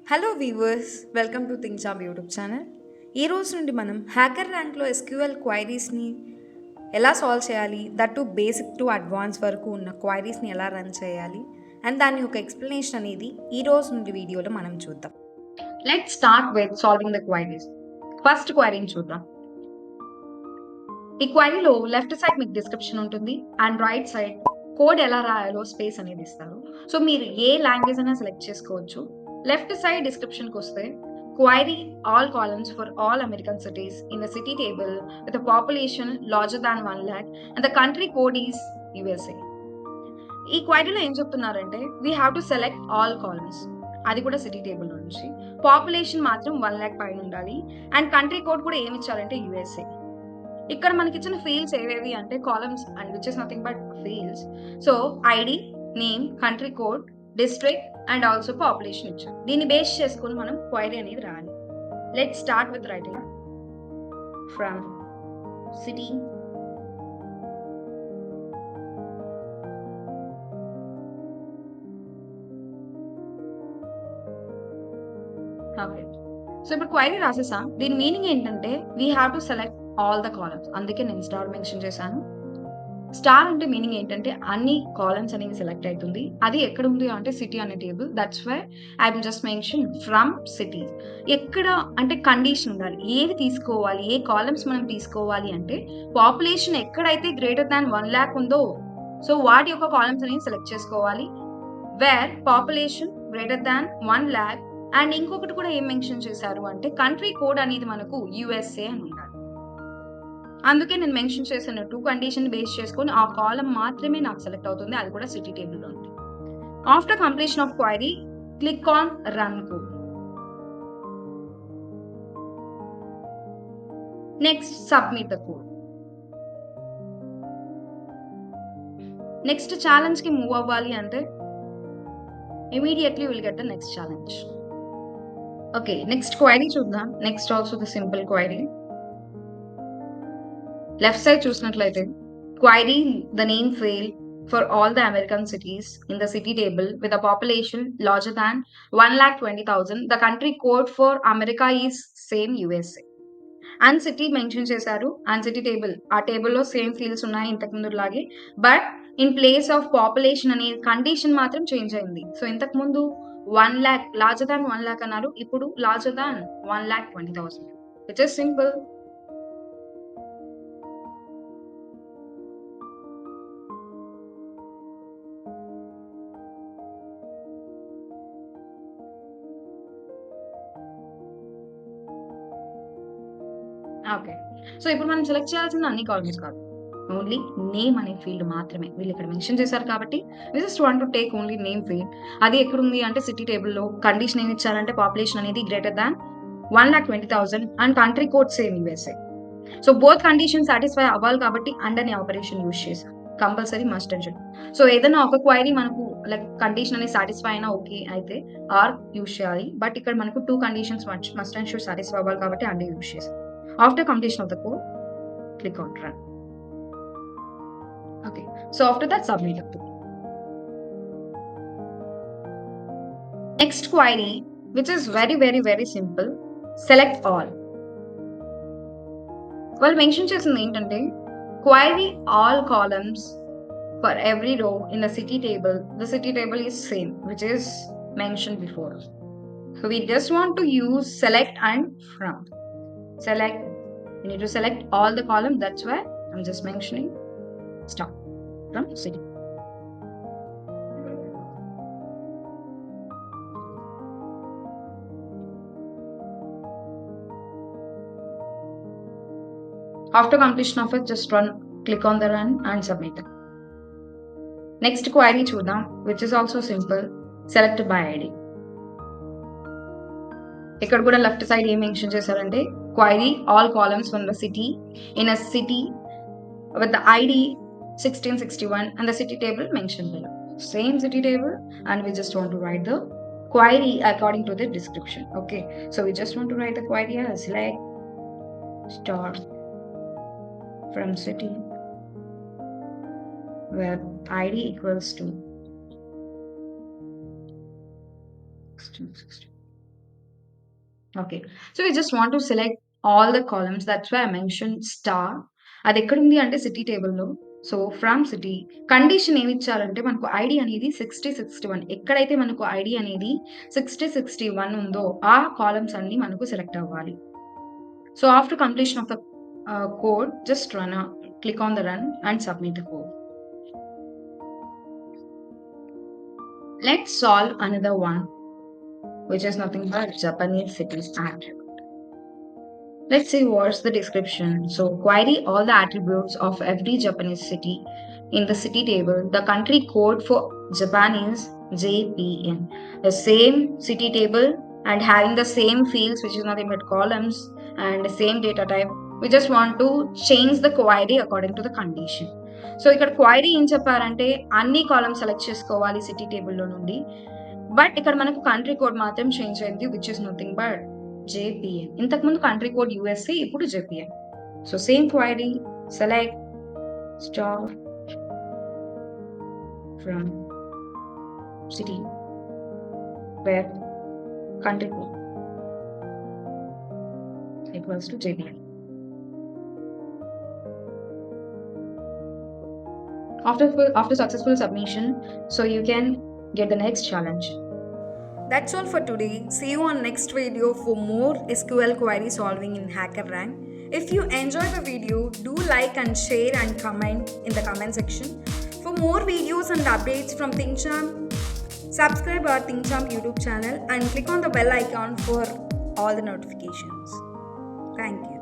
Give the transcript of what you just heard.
Hello weavers, welcome to think job YouTube channel. ఈ రోజు నుండి మనం హ్యాకర్ ర్యాంక్లో ఎస్క్యూఎల్ క్వైరీస్ని ఎలా సాల్వ్ చేయాలి, that to basic to advance వరకు ఉన్న క్వైరీస్ని ఎలా రన్ చేయాలి అండ్ దాని యొక్క ఎక్స్ప్లెనేషన్ అనేది ఈ రోజు నుండి వీడియోలో మనం చూద్దాం. Let start with solving the queries. First క్వైరీని చూద్దాం. ఈ క్వైరీలో లెఫ్ట్ సైడ్ మీకు డిస్క్రిప్షన్ ఉంటుంది అండ్ రైట్ సైడ్ కోడ్ ఎలా రాయాలో స్పేస్ అనేది ఇస్తారు. సో మీరు ఏ లాంగ్వేజ్ అయినా సెలెక్ట్ చేసుకోవచ్చు. లెఫ్ట్ సైడ్ డిస్క్రిప్షన్కి వస్తే query all columns for all American cities in the city table with population larger than 1 lakh and the country code is USA. ఈ క్వైరీలో ఏం చెప్తున్నారంటే we have to select all columns, అది కూడా city table నుంచి. Population మాత్రం 1 lakh పైన ఉండాలి అండ్ కంట్రీ కోడ్ కూడా ఏమి ఇచ్చారంటే యుఎస్ఏ. ఇక్కడ మనకి ఇచ్చిన ఫీల్డ్స్ ఏవేవి అంటే columns and which is nothing but fields. So ID, name, country code, district and also population ఇచ్చారు. దీన్ని బేస్ చేసుకుని మనం క్వైరీ అనేది రాయాలి. Let start with writing from city okay. So ఇప్పుడు క్వైరీ రాసేసాం. దీని మీనింగ్ ఏంటంటే we have to select all the columns, అందుకే నేను స్టార్ మెన్షన్ చేశాను. స్టార్ అంటే మీనింగ్ ఏంటంటే అన్ని కాలమ్స్ అనేవి సెలెక్ట్ అవుతుంది. అది ఎక్కడ ఉంది అంటే సిటీ అనే table. That's why I just mention from city. ఎక్కడ అంటే కండిషన్ ఉండాలి, ఏది తీసుకోవాలి, ఏ కాలమ్స్ మనం తీసుకోవాలి అంటే పాపులేషన్ ఎక్కడైతే గ్రేటర్ దాన్ 1 lakh ఉందో సో వాటి యొక్క కాలమ్స్ అనేవి సెలెక్ట్ చేసుకోవాలి. Where population greater than 1 lakh and ఇంకొకటి కూడా ఏం మెన్షన్ చేశారు అంటే కంట్రీ కోడ్ అనేది మనకు యుఎస్ఏ అని ఉండాలి. అందుకే నేను మెన్షన్ చేసిన 2 కండిషన్ బేస్ చేసుకొని ఆ కాలం మాత్రమే నాకు సెలెక్ట్ అవుతుంది, అది కూడా సిటీ టేబుల్లో ఉంది. After completion of query click on run code. Next submit the code. Next challenge కి మూవ్ అవ్వాలి అంటే immediately will get the next challenge. Okay, next query చూద్దాం. Next also the simple query. Left side చూసినట్లయితే query the name field for all the American cities in the city table with a population larger than 1,20,000. The country code for America is same USA. And city mention చేశారు and city table ఆ టేబుల్లో same fields ఉన్నాయి ఇంతకు ముందు లాగే, but in place of population అనే condition మాత్రం change అయింది. సో ఇంతకు ముందు 1 lakh లార్జర్ దాన్ 1 lakh అన్నారు, ఇప్పుడు larger than 1,20,000, which is simple. Okay, so ఇప్పుడు మనం సెలెక్ట్ చేయాల్సిన అన్ని కాలమ్స్ కాదు, ఓన్లీ నేమ్ అనే ఫీల్డ్ మాత్రమే. వీళ్ళు ఇక్కడ మెన్షన్ చేశారు కాబట్టి we just want to take only name field. అది ఎక్కడుంది అంటే సిటీ టేబుల్లో. కండిషన్ ఏమి ఇచ్చారంటే పాపులేషన్ అనేది greater than 1,20,000 and country code same USA. So both condition satisfy అవ్వాలి కాబట్టి అండ్ అనే ఆపరేషన్ యూజ్ చేశాం. Compulsory must and should. So ఏదైనా ఒక క్వైరీ మనకు లైక్ కండిషన్ అనేది సాటిస్ఫై అయినా ఓకే అయితే ఆర్ యూజ్ చేయాలి, బట్ ఇక్కడ మనకు 2 conditions must and should satisfy అవ్వాలి కాబట్టి అండ్ యూజ్ చేసాం. After completion of the code, click on run. Okay, so after that submit the code. Next query, which is very simple, select all. Well, mention చేసింది ఏంటంటే query all columns for every row in the city table. The city table is same, which is mentioned before. So we just want to use select and from. Select, you need to select all the columns. That's why I'm just mentioning start from city. After completion of it, just run, click on the run and submit it. Next query చూద్దాం, which is also simple, select by ID. ఇక్కడ కూడా left side ఏం mention చేశారంటే query all columns from the city in a city with the ID 1661 and the city table mentioned below. Same city table and we just want to write the query according to the description. Okay, so we just want to write the query as like start from city where ID equals to 1660 Okay. So we just want to select all the columns. That's why I mentioned star. అది ఎక్కడుంది అంటే city టేబుల్‌లో. So from city condition ఏమి ఇచ్చారంటే మనకు ID అనేది 60, 61 ఎక్కడైతే మనకు ఐడీ అనేది 60, 61 ఉందో ఆ కాలమ్స్ అన్నీ మనకు సెలెక్ట్ అవ్వాలి. So after completion of the code, just click on the run and submit the code. Let's solve another one, which is nothing but Japanese cities attribute. Let's see what's the description. So query all the attributes of every Japanese city in the city table. The country code for Japan is JPN. The same city table and having the same fields, which is nothing but columns, and the same data type. We just want to change the query according to the condition. So ఇక్కడ query ఏం చెప్పారంటే అన్ని columns select చేసుకోవాలి city టేబుల్లో నుండి. But ఇక్కడ మనకు country code మాత్రం చేంజ్ అయింది, which is nothing but JPN. ఇంతకుముందు కంట్రీ కోడ్ USA, ఇప్పుడు JPN. So same query, select star from city wear country code equals to JPN. After successful submission, so you can get the next challenge. That's all for today. See you on next video for more SQL query solving in HackerRank. If you enjoyed the video, do like and share and comment in the comment section. For more videos and updates from ThinkChamp, subscribe our ThinkChamp YouTube channel and click on the bell icon for all the notifications. Thank you.